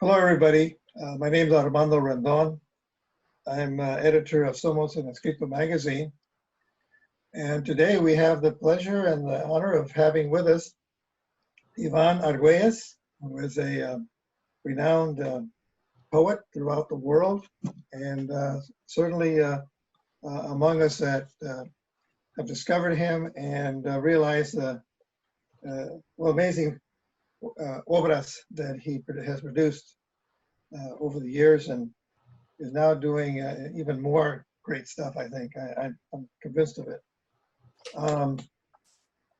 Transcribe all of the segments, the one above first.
Hello, everybody. My name is Armando Rendón. I'm editor of Somos and Escrito magazine. And today we have the pleasure and the honor of having with us Ivan Argüelles, who is a renowned poet throughout the world, and certainly among us that have discovered him and realized the amazing obras that he has produced over the years, and is now doing even more great stuff, I think. I'm convinced of it.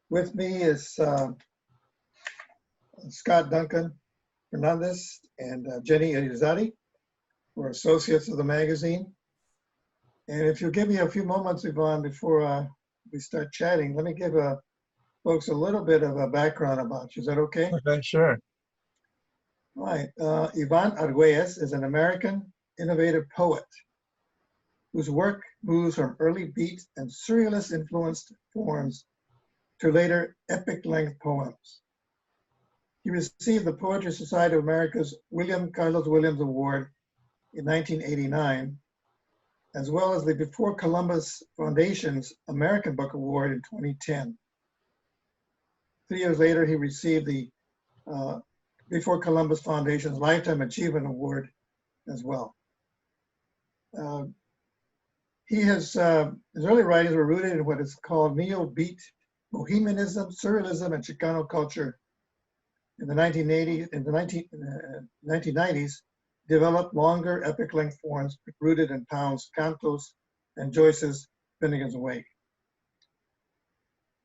With me is Scott Duncan-Fernandez and Jenny Irizary, who are associates of the magazine. And if you'll give me a few moments, Ivan, before we start chatting, let me give folks a little bit of a background about you. Is that okay? Okay, sure. All right. Ivan Argüelles is an American innovative poet whose work moves from early beat and surrealist-influenced forms to later epic-length poems. He received the Poetry Society of America's William Carlos Williams Award in 1989, as well as the Before Columbus Foundation's American Book Award in 2010. 3 years later, he received the Before Columbus Foundation's Lifetime Achievement Award as well. His early writings were rooted in what is called neo-beat bohemianism, surrealism, and Chicano culture. In the 1990s, developed longer epic-length forms rooted in Pound's Cantos and Joyce's Finnegans Wake.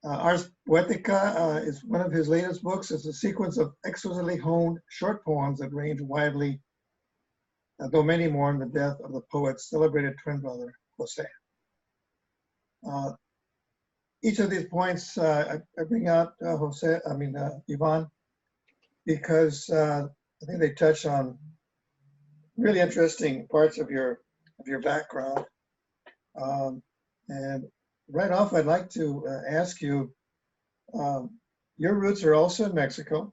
Ars Poetica is one of his latest books. It's a sequence of exquisitely-honed short poems that range widely, though many mourn the death of the poet's celebrated twin brother, José. Each of these points I bring out Ivan, because I think they touch on really interesting parts of your background. And right off, I'd like to ask you, your roots are also in Mexico.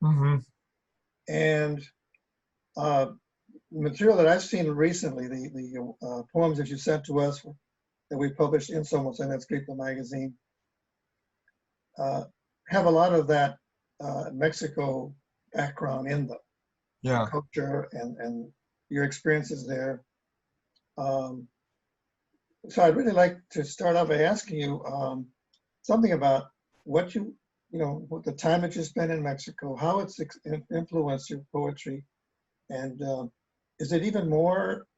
Mm-hmm. And the material that I've seen recently, the poems that you sent to us that we published in Somos and Escrito magazine, have a lot of that Mexico background in them. Yeah. Culture and your experiences there. So I'd really like to start off by asking you something about what what the time that you spent in Mexico, how it's influenced your poetry, and is it even more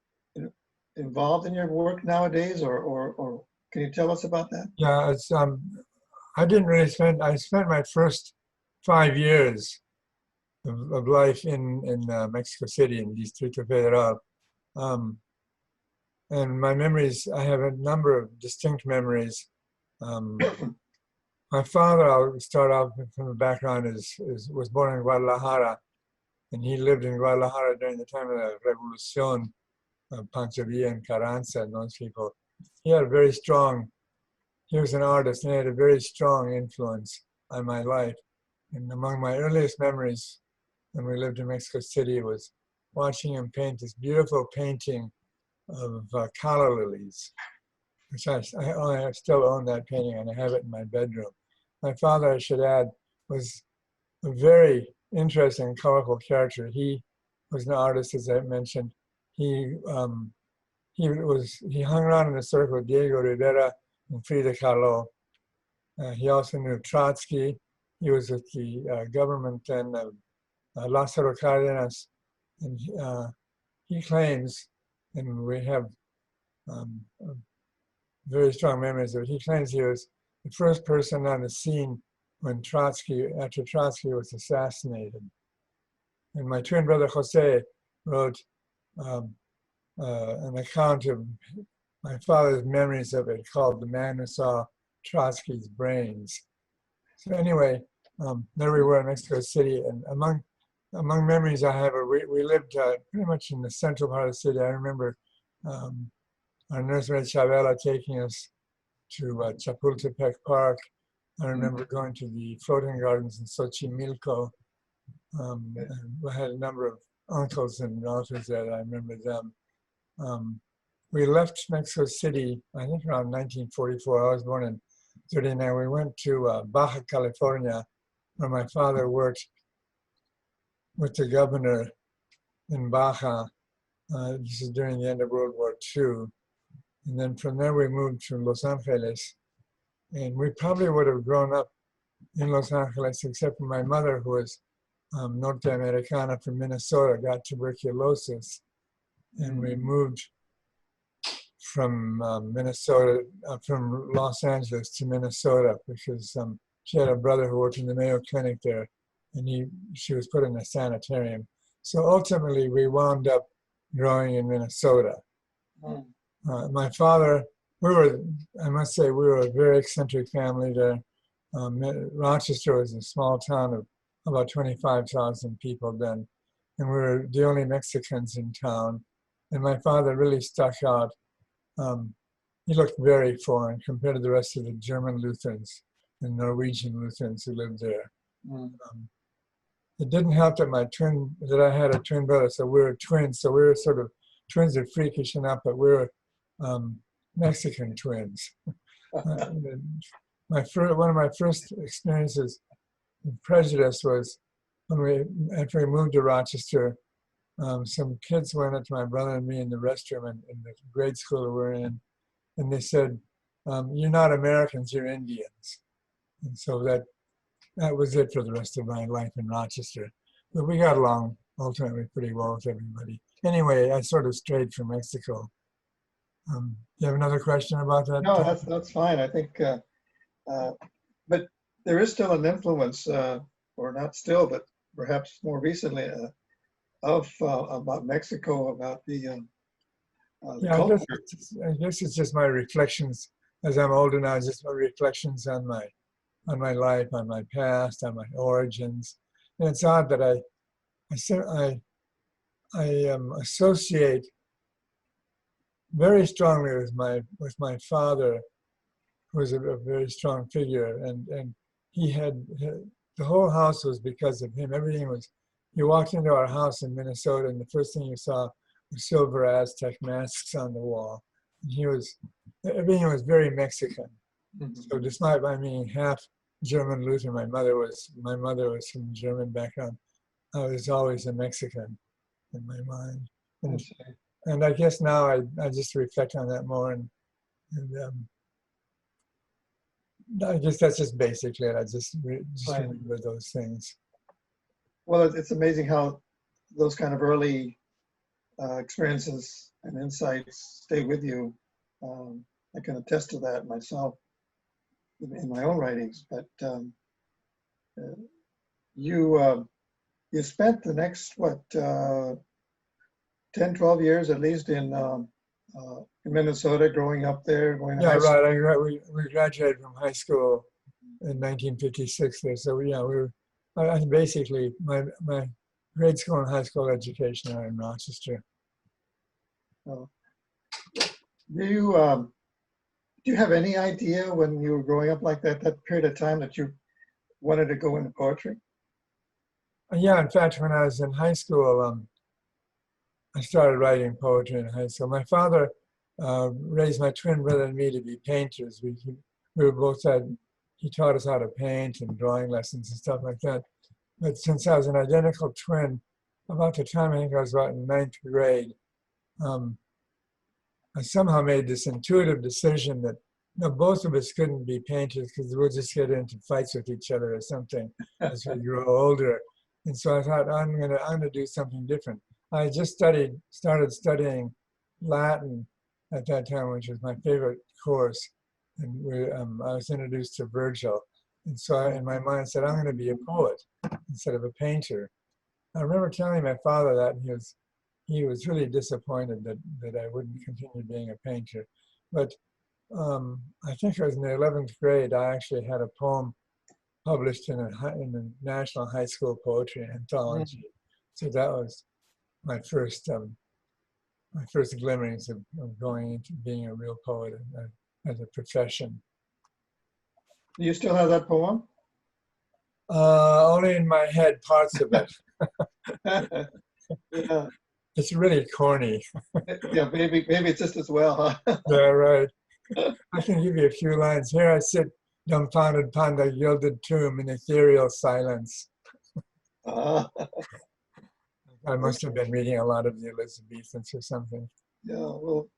involved in your work nowadays, or can you tell us about that? Yeah, it's I didn't really spend. I spent my first 5 years of life in Mexico City, in Distrito Federal. And my memories, I have a number of distinct memories. My father, I'll start off from the background, was born in Guadalajara, and he lived in Guadalajara during the time of the Revolución, Pancho Villa and Carranza and those people. He was an artist, and he had a very strong influence on my life. And among my earliest memories when we lived in Mexico City was watching him paint this beautiful painting of calla lilies, which I still own that painting, and I have it in my bedroom. My father, I should add, was a very interesting, colorful character. He was an artist, as I mentioned. He hung around in the circle of Diego Rivera and Frida Kahlo. He also knew Trotsky. He was with the government and Lázaro Cárdenas, and he claims, and we have very strong memories of it. He claims he was the first person on the scene when after Trotsky was assassinated. And my twin brother José wrote an account of my father's memories of it called "The Man Who Saw Trotsky's Brains." So anyway, there we were in Mexico City, and among memories I have, we lived pretty much in the central part of the city. I remember our nursery Chavela taking us to Chapultepec Park. I remember going to the floating gardens in Xochimilco. And we had a number of uncles and relatives there. I remember them. We left Mexico City, I think around 1944. I was born in 39. We went to Baja California, where my father worked with the governor in Baja. This is during the end of World War II. And then from there we moved to Los Angeles. And we probably would have grown up in Los Angeles, except for my mother, who was Norte Americana from Minnesota, got tuberculosis. And we moved from Minnesota, from Los Angeles to Minnesota, because she had a brother who worked in the Mayo Clinic there, and she was put in a sanitarium. So ultimately, we wound up growing in Minnesota. My father, I must say, we were a very eccentric family there. Rochester was a small town of about 25,000 people then, and we were the only Mexicans in town. And my father really stuck out. He looked very foreign compared to the rest of the German Lutherans and Norwegian Lutherans who lived there. It didn't help that I had a twin brother, so we were twins. So we were sort of twins are freakish enough, but we were Mexican twins. One of my first experiences of prejudice was after we moved to Rochester. Some kids went up to my brother and me in the restroom in the grade school we were in, and they said, "You're not Americans, you're Indians." And so that was it for the rest of my life in Rochester. But we got along ultimately pretty well with everybody. Anyway, I sort of strayed from Mexico. You have another question about that? No, that's fine. I think, but there is still an influence, or not still, but perhaps more recently, about Mexico, about the culture. I guess it's just my reflections as I'm older now. Just my reflections on my life, on my past, on my origins. And it's odd that I associate very strongly with my father, who was a very strong figure, and he had the whole house was because of him. Everything was. You walked into our house in Minnesota, and the first thing you saw was silver Aztec masks on the wall. And everything was very Mexican. So despite my being half German Lutheran, my mother was from German background. I was always a Mexican in my mind. And I guess now I just reflect on that more, and I guess that's just basically it. I just remember those things. Well, it's amazing how those kind of early experiences and insights stay with you. I can attest to that myself in my own writings. But you spent the next, 10, 12 years at least in Minnesota, growing up there, going to high school. Right. We graduated from high school in 1956 there. So we were basically my grade school and high school education are in Rochester. Do you have any idea when you were growing up like that period of time that you wanted to go into poetry? Yeah, in fact, when I was in high school, I started writing poetry in high school. My father raised my twin brother and me to be painters. We were both he taught us how to paint and drawing lessons and stuff like that. But since I was an identical twin, about the time I think I was about in 9th grade, I somehow made this intuitive decision that both of us couldn't be painters because we'll just get into fights with each other or something as we grow older. And so I thought, I'm gonna do something different. I just started studying Latin at that time, which was my favorite course. And I was introduced to Virgil. And so in my mind, I said, I'm going to be a poet instead of a painter. I remember telling my father that, and he was really disappointed that I wouldn't continue being a painter. But I think it was in the 11th grade, I actually had a poem published in the National High School Poetry Anthology. So that was my first glimmerings of going into being a real poet as a profession. Do you still have that poem? Only in my head, parts of it. Yeah, It's really corny. yeah, maybe it's just as well, huh? Yeah, right. I can give you a few lines. Here I sit, dumbfounded upon the gilded tomb in ethereal silence. Uh, I must have been reading a lot of the Elizabethans or something. yeah, well,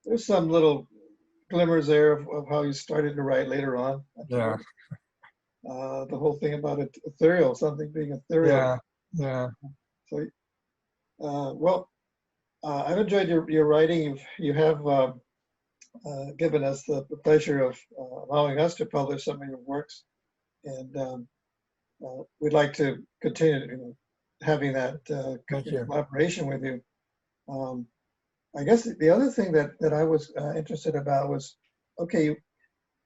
there's some little glimmers there of how you started to write later on. Yeah, The whole thing about it, ethereal, something being ethereal. yeah, yeah. So, well, I've enjoyed your writing. You have given us the pleasure of allowing us to publish some of your works, and we'd like to continue, having that Thank you. collaboration with you. I guess the other thing that I was interested about was, okay,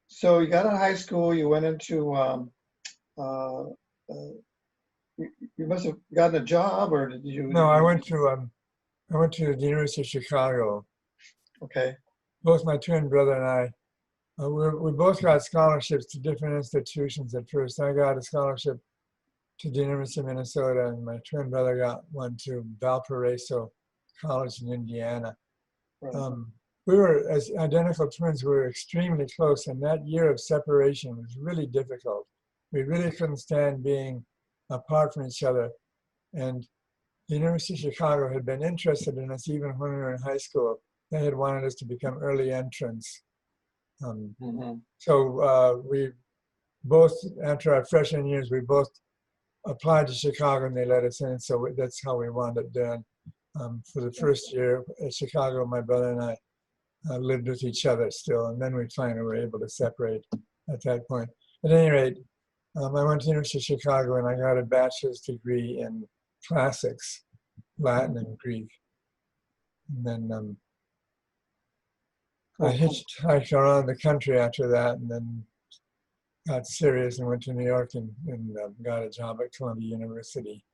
so you got out of high school, you went into, uh, you must have gotten a job, or did you? No, I went to the University of Chicago. Okay. Both my twin brother and I, we both got scholarships to different institutions at first. I got a scholarship to the University of Minnesota, and my twin brother got one to Valparaiso College in Indiana. Right. We were, as identical twins, we were extremely close, and that year of separation was really difficult. We really couldn't stand being apart from each other. And the University of Chicago had been interested in us even when we were in high school. They had wanted us to become early entrants. So we both, after our freshman years, we both applied to Chicago and they let us in. So that's how we wound up doing. For the first year at Chicago, my brother and I lived with each other still, and then we finally were able to separate at that point. At any rate, I went to the University of Chicago and I got a bachelor's degree in classics, Latin and Greek. And then I hitchhiked around the country after that, and then got serious and went to New York and got a job at Columbia University.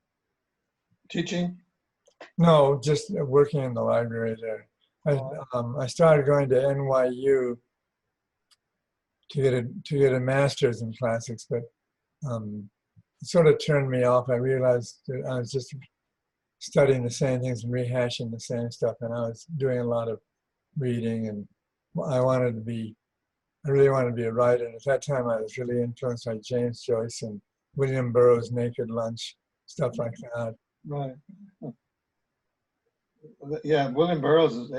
Teaching? No, just working in the library there. I started going to NYU to get a master's in classics, but it sort of turned me off. I realized that I was just studying the same things and rehashing the same stuff, and I was doing a lot of reading, and I really wanted to be a writer. And at that time, I was really influenced by James Joyce and William Burroughs' Naked Lunch, stuff like that. Right. Yeah, William Burroughs is,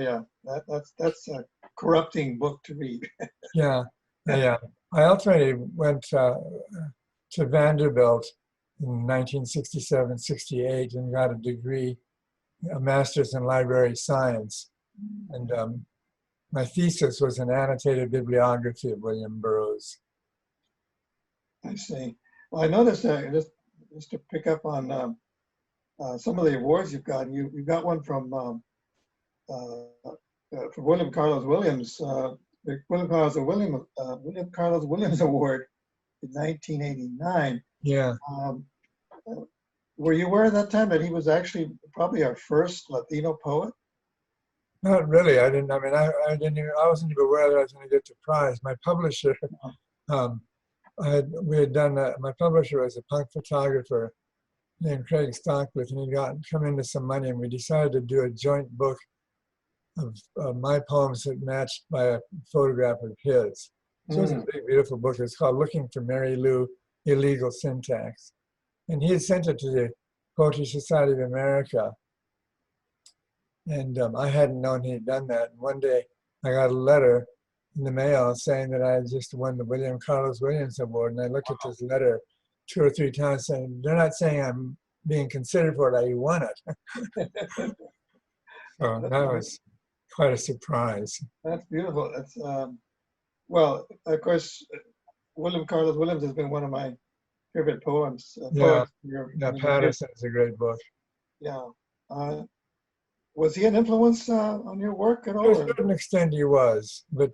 that's a corrupting book to read. Yeah. I ultimately went to Vanderbilt in 1967-68 and got a degree, a master's in library science. And my thesis was an annotated bibliography of William Burroughs. I see. Well, I noticed that, just to pick up on some of the awards you've gotten, you got one from William Carlos Williams, William Carlos Williams Award in 1989. Yeah. Were you aware at that time that he was actually probably our first Latino poet? Not really. I didn't. I mean, I wasn't even aware that I was going to get the prize. My publisher, we had done. My publisher was a punk photographer named Craig Stockliffe, and he'd come into some money, and we decided to do a joint book of my poems that matched by a photograph of his. So it was a big, beautiful book. It's called "Looking for Mary Lou: Illegal Syntax," and he had sent it to the Poetry Society of America. And I hadn't known he'd done that. And one day I got a letter in the mail saying that I had just won the William Carlos Williams Award. And I looked at this letter 2 or 3 times saying, they're not saying I'm being considered for it, I won it. So that was quite a surprise. That's beautiful. That's, well, of course, William Carlos Williams has been one of my favorite poems. Patterson is a great book. Yeah. Was he an influence on your work at all? To a certain extent he was, but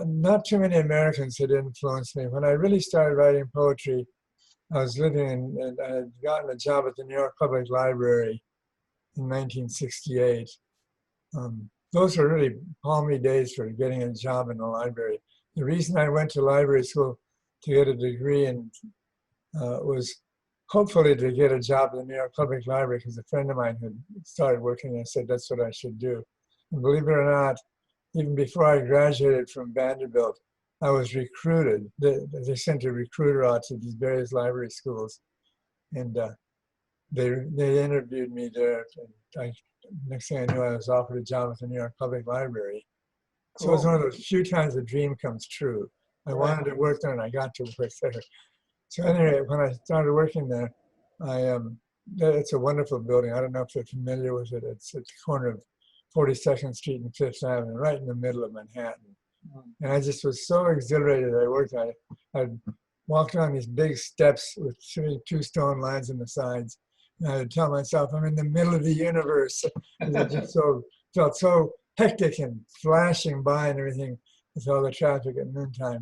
not too many Americans had influenced me. When I really started writing poetry, I was living and I had gotten a job at the New York Public Library in 1968. Those were really palmy days for getting a job in the library. The reason I went to library school to get a degree was hopefully to get a job at the New York Public Library, because a friend of mine had started working there and said that's what I should do. And believe it or not, even before I graduated from Vanderbilt, I was recruited. They sent a recruiter out to these various library schools, and they interviewed me there. And next thing I knew, I was offered a job at the New York Public Library. So it was one of those few times a dream comes true. I wanted to work there, and I got to work there. So anyway, when I started working there, it's a wonderful building. I don't know if you're familiar with it. It's at the corner of 42nd Street and Fifth Avenue, right in the middle of Manhattan. And I just was so exhilarated that I worked. I'd walk down these big steps with two stone lines on the sides. And I would tell myself, I'm in the middle of the universe. And I just felt so hectic and flashing by and everything with all the traffic at noontime.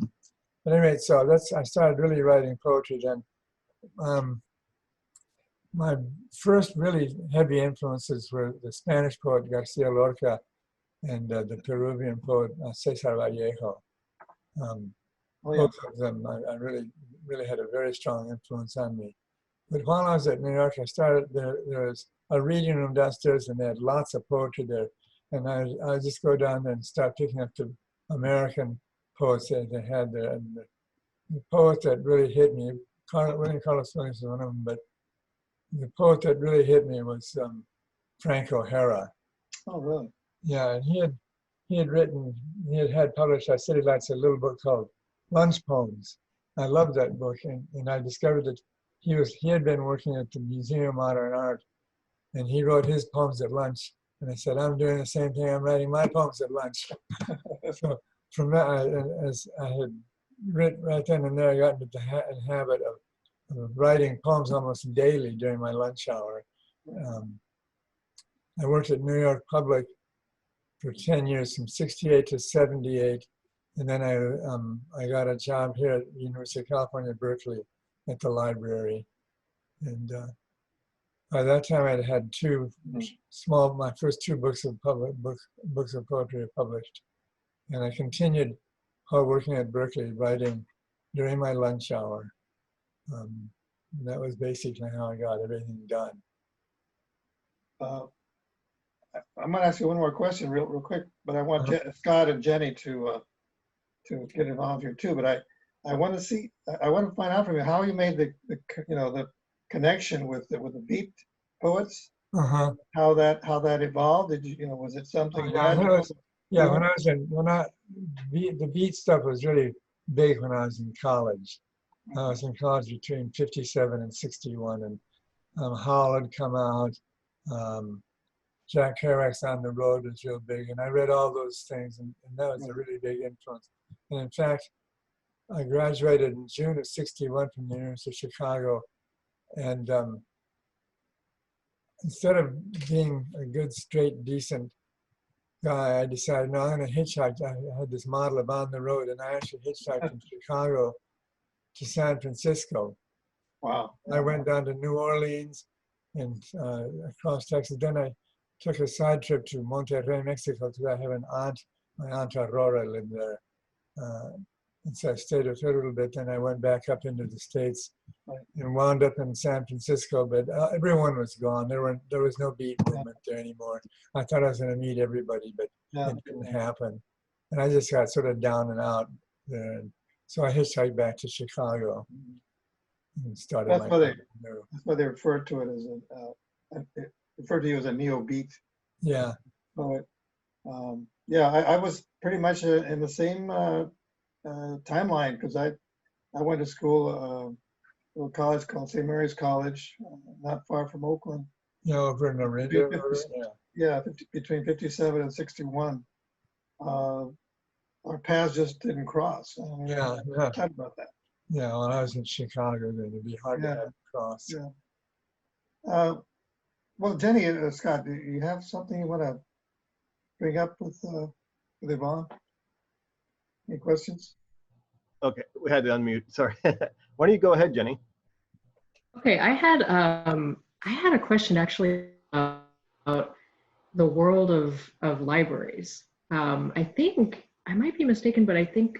But anyway, so I started really writing poetry then. My first really heavy influences were the Spanish poet Garcia Lorca and the Peruvian poet Cesar Vallejo. Both of them, I really had a very strong influence on me. But while I was at New York, I started, there was a reading room downstairs and they had lots of poetry there. And I just go down there and start picking up the American poets that they had there. And the poet that really hit me, William Carlos Williams was one of them, but the poet that really hit me was Frank O'Hara. Oh, really? Yeah, and he had published at City Lights a little book called Lunch Poems. I loved that book, and I discovered that he had been working at the Museum of Modern Art, and he wrote his poems at lunch. And I said, I'm doing the same thing. I'm writing my poems at lunch. So from that, as I had written right then and there, I got into the habit of writing poems almost daily during my lunch hour. I worked at New York Public for 10 years, from 68 to 78. And then I got a job here at the University of California, Berkeley, at the library. And by that time, I'd had my first two books of poetry published. And I continued while working at Berkeley, writing during my lunch hour. And that was basically how I got everything done. I'm going to ask you one more question real quick, but I want Scott and Jenny to get involved here too. But I want to find out from you how you made the connection with the beat poets. How that evolved? Did you was it something? The beat stuff was really big when I was in college. I was in college between 57 and 61, and Howell had come out. Jack Kerouac's On the Road was real big, and I read all those things, and that was a really big influence. And in fact, I graduated in June of 61 from the University of Chicago, and instead of being a good, straight, decent guy, I decided, no, I'm going to hitchhike. I had this model of On the Road, and I actually hitchhiked from Chicago to San Francisco. Wow. I went down to New Orleans and across Texas. Then I took a side trip to Monterrey, Mexico, because I have an aunt. My aunt Aurora lived there. And so I stayed with her a little bit. Then I went back up into the States and wound up in San Francisco. But everyone was gone. There was no beat movement there anymore. I thought I was going to meet everybody, but it didn't happen. And I just got sort of down and out there. And so I hitchhiked back to Chicago and started that's why they refer to it as refer to you as a neo-beat poet. I was pretty much in the same timeline, because I went to school, a little college called St. Mary's College, not far from Oakland. Yeah, over in Orinda. Between 57 and 61. Our paths just didn't cross. Talk about that. Yeah, when I was in Chicago, then it'd be hard to have cross. Yeah. Well, Jenny, Scott, do you have something you want to bring up with Yvonne? Any questions? Okay, we had to unmute. Sorry. Why don't you go ahead, Jenny? Okay, I had a question actually about the world of libraries. I think I might be mistaken, but I think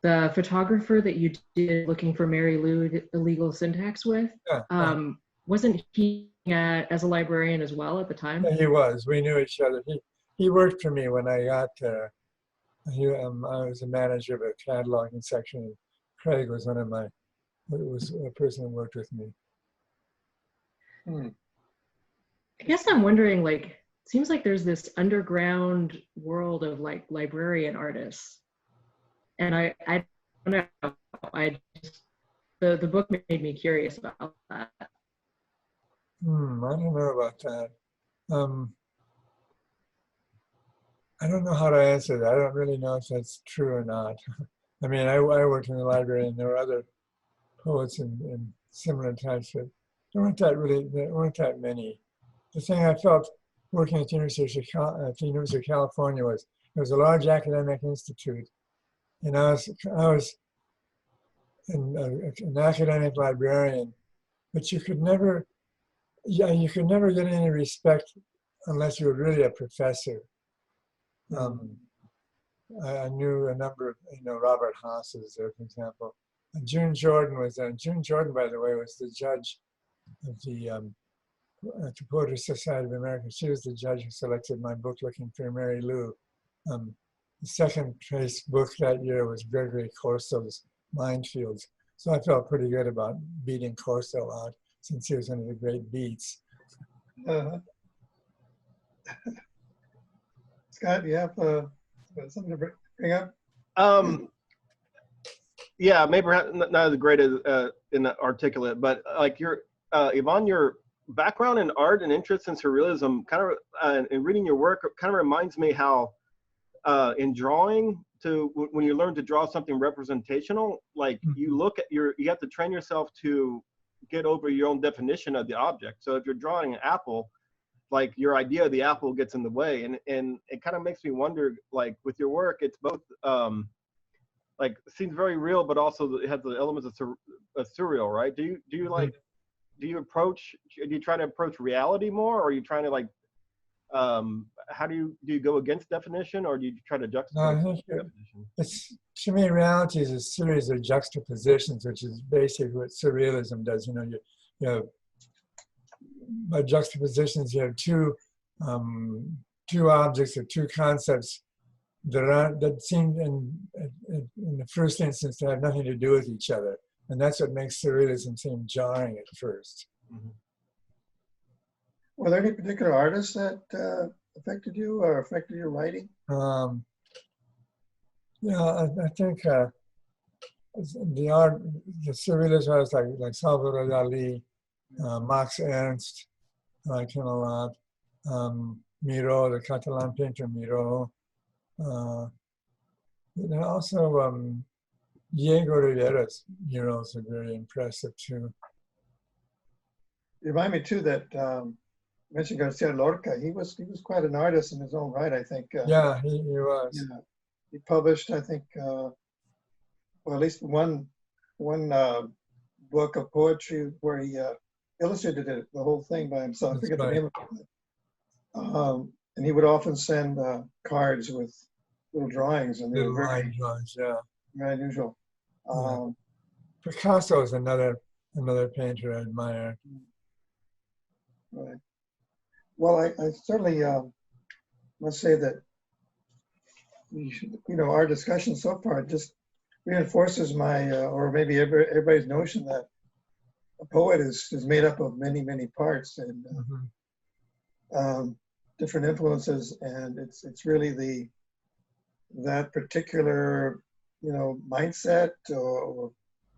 the photographer that you did Looking for Mary Lou illegal syntax with, Yeah. wasn't he as a librarian as well at the time? Yeah, he was. We knew each other. He worked for me when I got there. I was a manager of a cataloging section. And Craig was was a person who worked with me. Hmm. I guess I'm wondering, like, seems like there's this underground world of like librarian artists, and I don't know. The book made me curious about that. I don't know about that. I don't know how to answer that. I don't really know if that's true or not. I mean, I worked in the library, and there were other poets and similar types, but there weren't that many. The thing I felt working at the University of California was it was a large academic institute, and I was an academic librarian, but you could never get any respect unless you were really a professor. I knew a number of, Robert Haas was there, for example. And June Jordan was there. June Jordan, by the way, was the judge of the Poetry Society of America. She was the judge who selected my book, Looking for Mary Lou. The second place book that year was Gregory Corso's Minefields. So I felt pretty good about beating Corso out since he was one of the great beats. Scott, you have something to bring up? Yeah, maybe not as great as in articulate, but like Ivan, your background in art and interest in surrealism kind of in reading your work kind of reminds me how in drawing when you learn to draw something representational, like you have to train yourself to get over your own definition of the object. So if you're drawing an apple, like your idea of the apple gets in the way, and it kind of makes me wonder, like with your work, it's both like seems very real, but also it has the elements of surreal, right? Do you try to approach reality more, or are you trying to like how do you go against definition, or do you try to juxtapose definition? To me, reality is a series of juxtapositions, which is basically what surrealism does. By juxtapositions, you have two objects or two concepts that seem in the first instance to have nothing to do with each other, and that's what makes surrealism seem jarring at first. Were there any particular artists that affected you or affected your writing? I think the surrealist artists like Salvador Dali, Max Ernst, I like him a lot. Miró, the Catalan painter Miró. And also Diego Rivera's murals are very impressive too. You remind me too that mentioned Garcia Lorca. He was quite an artist in his own right, I think. Yeah, he was. Yeah, he published, I think, well, at least one book of poetry where he illustrated the whole thing by himself. I forget the name of it. And he would often send cards with little drawings, and they were very drawings, yeah. Very unusual. Picasso is another painter I admire. Right. Well, I certainly must say that our discussion so far just reinforces my or maybe everybody's notion that a poet is made up of many parts and different influences, and it's really that particular mindset or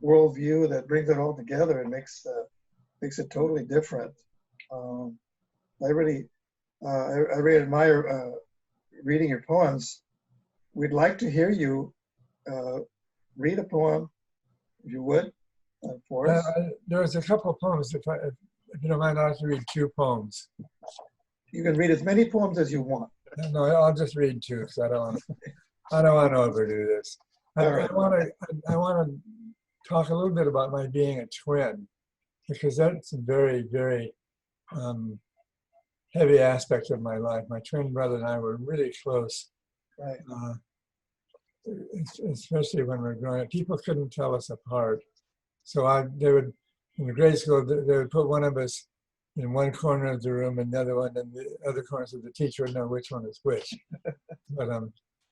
worldview that brings it all together and makes it totally different. I really admire reading your poems. We'd like to hear you read a poem, if you would, for us. There's a couple of poems. If you don't mind, I'll have to read two poems. You can read as many poems as you want. No, I'll just read two because I don't want to overdo this. I want to talk a little bit about my being a twin, because that's a very, very heavy aspect of my life. My twin brother and I were really close. Right. especially when we're growing up, people couldn't tell us apart. So they would, in the grade school, they would put one of us in one corner of the room and the other one in the other corner, so the teacher would know which one is which. But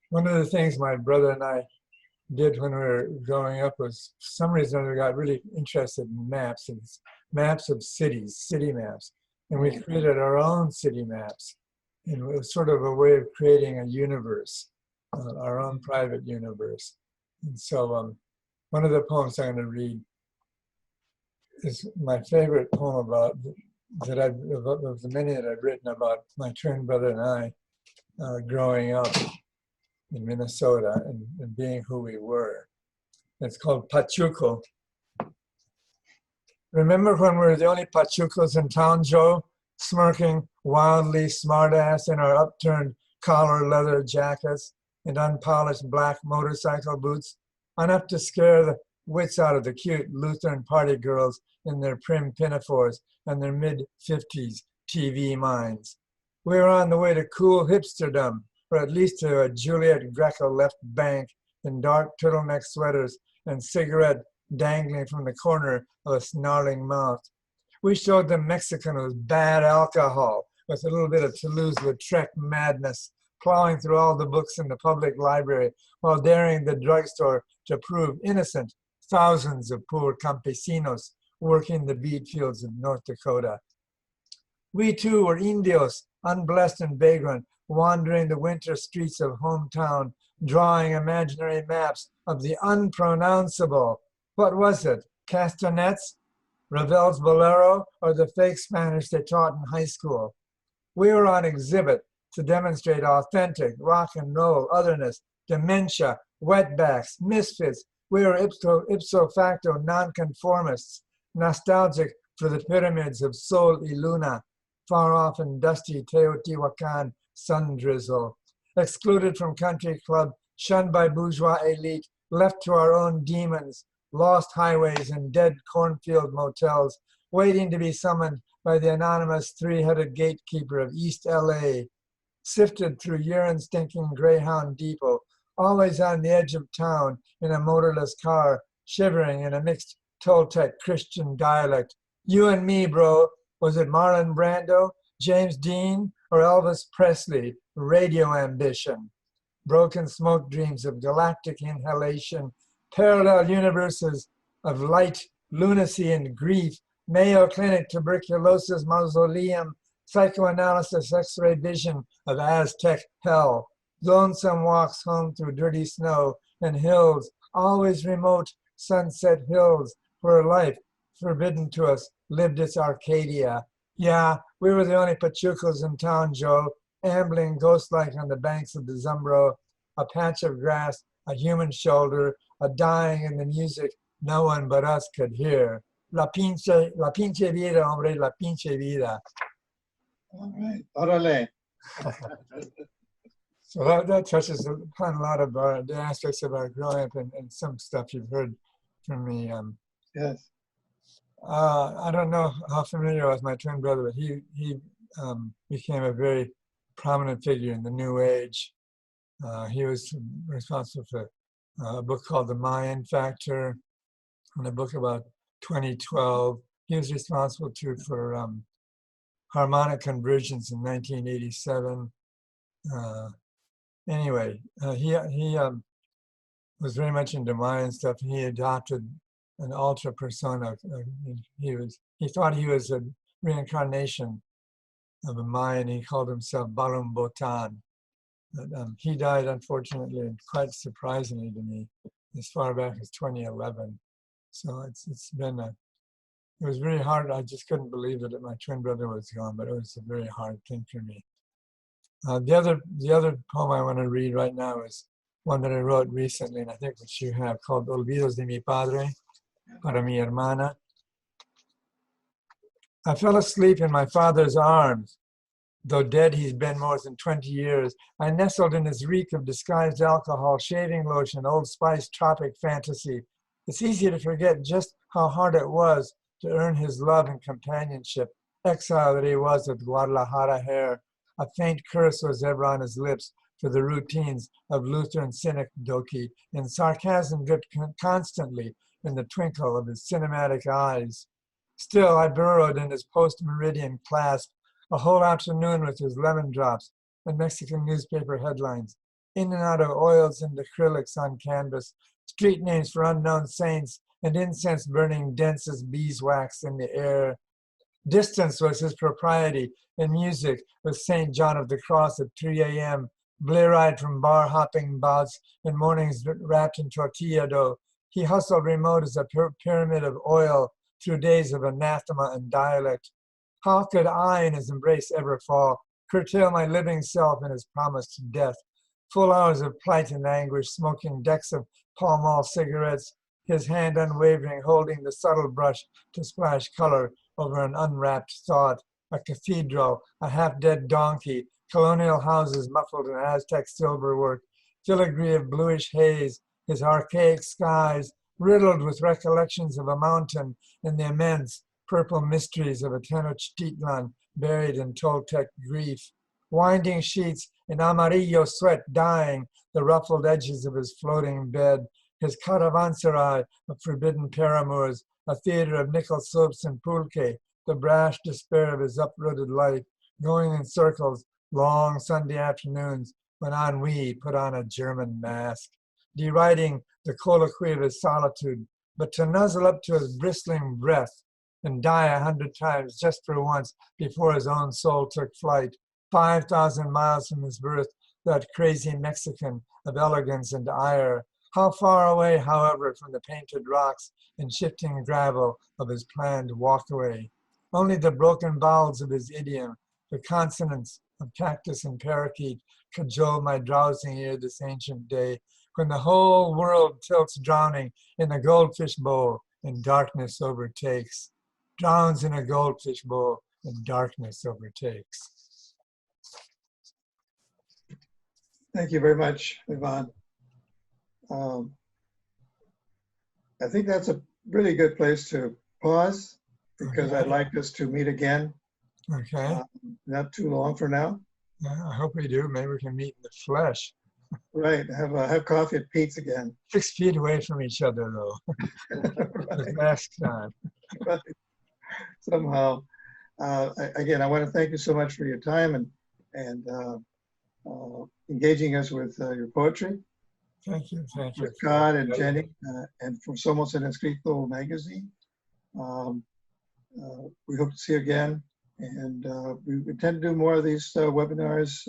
one of the things my brother and I did when we were growing up was, for some reason, we got really interested in maps, and maps of cities, city maps. And we created our own city maps. And it was sort of a way of creating a universe, our own private universe. And so one of the poems I'm going to read is my favorite poem about of the many that I've written about my twin brother and I growing up in Minnesota and being who we were. It's called Pachuco. Remember when we were the only Pachucos in town, Joe? Smirking, wildly smartass in our upturned collar leather jackets and unpolished black motorcycle boots, enough to scare the wits out of the cute Lutheran party girls in their prim pinafores and their mid-50s TV minds. We were on the way to cool hipsterdom, or at least to a Juliet Greco left bank in dark turtleneck sweaters and cigarette dangling from the corner of a snarling mouth. We showed them Mexican was bad alcohol with a little bit of Toulouse-Lautrec madness, plowing through all the books in the public library while daring the drugstore to prove innocent thousands of poor campesinos working the beet fields of North Dakota. We too were indios, unblessed and vagrant, wandering the winter streets of hometown, drawing imaginary maps of the unpronounceable. What was it? Castanets? Ravel's Bolero, or the fake Spanish they taught in high school? We were on exhibit to demonstrate authentic rock and roll otherness, dementia, wetbacks, misfits. We were ipso facto nonconformists, nostalgic for the pyramids of Sol y Luna, far off in dusty Teotihuacan sun drizzle, excluded from country club, shunned by bourgeois elite, left to our own demons, lost highways and dead cornfield motels, waiting to be summoned by the anonymous three-headed gatekeeper of East LA, sifted through urine-stinking Greyhound Depot, always on the edge of town in a motorless car, shivering in a mixed Toltec Christian dialect. You and me, bro. Was it Marlon Brando, James Dean, or Elvis Presley? Radio ambition. Broken smoke dreams of galactic inhalation, parallel universes of light, lunacy, and grief, Mayo Clinic tuberculosis mausoleum, psychoanalysis x-ray vision of Aztec hell, lonesome walks home through dirty snow and hills, always remote sunset hills, where life, forbidden to us, lived its Arcadia. Yeah, we were the only Pachucos in town, Joe, ambling ghost-like on the banks of the Zumbro, a patch of grass, a human shoulder, a dying in the music no one but us could hear. La pinche vida, hombre, la pinche vida. All right, orale. So that touches upon a lot of the aspects of our growing up and some stuff you've heard from me. Yes. I don't know how familiar I was with my twin brother, but he became a very prominent figure in the New Age. He was responsible for a book called The Mayan Factor, and a book about 2012. He was responsible too for harmonic convergence in 1987. Anyway, he was very much into Mayan stuff. He adopted an ultra persona. He thought he was a reincarnation of a Mayan. He called himself Balum Botan. But, he died, unfortunately, and quite surprisingly to me, as far back as 2011. So it's been it was very hard. I just couldn't believe that my twin brother was gone, but it was a very hard thing for me. The other poem I want to read right now is one that I wrote recently, and I think which you have, called Olvidos de mi padre, para mi hermana. I fell asleep in my father's arms. Though dead he's been more than 20 years, I nestled in his reek of disguised alcohol, shaving lotion, Old Spice tropic fantasy. It's easy to forget just how hard it was to earn his love and companionship. Exile that he was with Guadalajara hair. A faint curse was ever on his lips, to the routines of Lutheran synecdoche, and sarcasm dripped constantly in the twinkle of his cinematic eyes. Still, I burrowed in his post-meridian clasp a whole afternoon with his lemon drops and Mexican newspaper headlines, in and out of oils and acrylics on canvas, street names for unknown saints, and incense burning dense as beeswax in the air. Distance was his propriety, and music was St. John of the Cross at 3 a.m., blear-eyed from bar-hopping bouts and mornings wrapped in tortilla dough. He hustled remote as a pyramid of oil through days of anathema and dialect. How could I in his embrace ever fall, curtail my living self in his promised death? Full hours of plight and anguish, smoking decks of Pall Mall cigarettes, his hand unwavering, holding the subtle brush to splash color over an unwrapped thought, a cathedral, a half-dead donkey, colonial houses muffled in Aztec silverwork, filigree of bluish haze, his archaic skies, riddled with recollections of a mountain and the immense purple mysteries of a Tenochtitlan buried in Toltec grief. Winding sheets in amarillo sweat dyeing the ruffled edges of his floating bed, his caravanserai of forbidden paramours, a theater of nickel soaps and pulque, the brash despair of his uprooted life, going in circles, long Sunday afternoons when ennui put on a German mask, deriding the colloquy of his solitude, but to nuzzle up to his bristling breath and die 100 times just for once before his own soul took flight, 5,000 miles from his birth, that crazy Mexican of elegance and ire. How far away, however, from the painted rocks and shifting gravel of his planned walkaway. Only the broken vowels of his idiom, the consonants of cactus and parakeet, cajole my drowsing ear this ancient day, when the whole world tilts drowning in a goldfish bowl and darkness overtakes. Drowns in a goldfish bowl and darkness overtakes. Thank you very much, Ivan. I think that's a really good place to pause because I'd like us to meet again. Okay. Not too long for now. I hope we do. Maybe we can meet in the flesh. Right. Have coffee at Pete's again. 6 feet away from each other, though. With masks on. Right. Somehow. Again, I want to thank you so much for your time and engaging us with your poetry. Thank you. Thank you. With Scott and Jenny and for Somos en Escrito magazine. We hope to see you again. And we intend to do more of these webinars,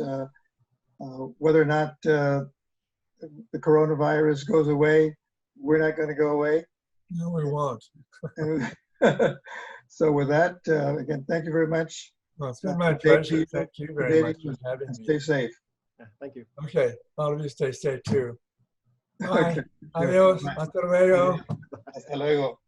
whether or not the coronavirus goes away. We're not going to go away. No, we won't. So with that, again, thank you very much. Well, it's been my pleasure. Thank you very much for having me. Stay safe. Yeah, thank you. Okay, all of you stay safe too. Bye. Okay. Adios. Hasta luego. Hasta luego.